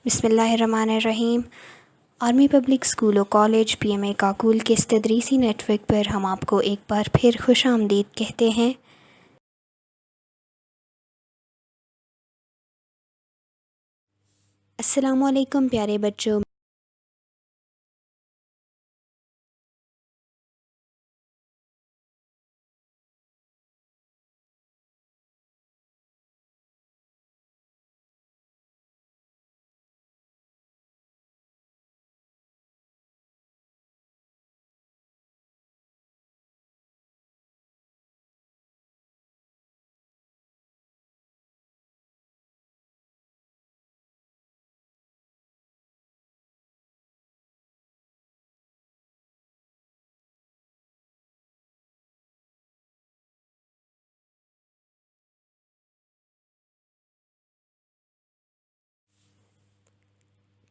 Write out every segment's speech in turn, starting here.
بسم اللہ الرحمن الرحیم۔ آرمی پبلک اسکول و کالج پی ایم اے کاکول کے اس تدریسی نیٹ ورک پر ہم آپ کو ایک بار پھر خوش آمدید کہتے ہیں۔ السلام علیکم پیارے بچوں۔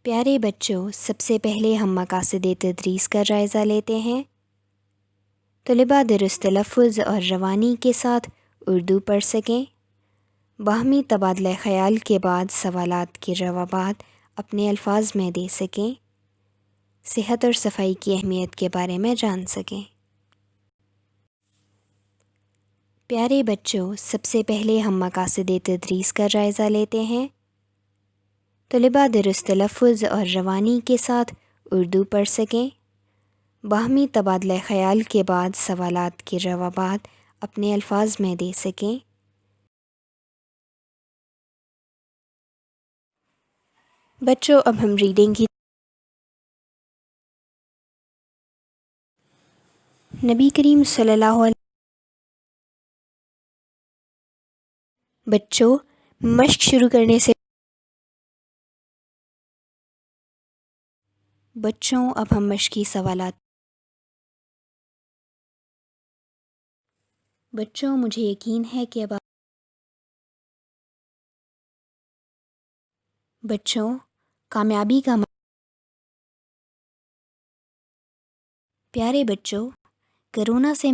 پیارے بچوں، سب سے پہلے ہم مقاصد تدریس کا جائزہ لیتے ہیں۔ طلباء درست تلفظ اور روانی کے ساتھ اردو پڑھ سکیں، باہمی تبادلہ خیال کے بعد سوالات کے جوابات اپنے الفاظ میں دے سکیں، صحت اور صفائی کی اہمیت کے بارے میں جان سکیں۔ پیارے بچوں، سب سے پہلے ہم مقاصد تدریس کا جائزہ لیتے ہیں۔ طلباء درست تلفظ اور روانی کے ساتھ اردو پڑھ سکیں، باہمی تبادلہ خیال کے بعد سوالات کے جوابات اپنے الفاظ میں دے سکیں۔ بچوں، اب ہم ریڈنگ کی نبی کریم صلی اللہ علیہ بچوں مشق شروع کرنے سے بچوں اب ہم مشقی سوالات بچوں مجھے یقین ہے کہ اب بچوں کامیابی کا پیارے بچوں کرونا سے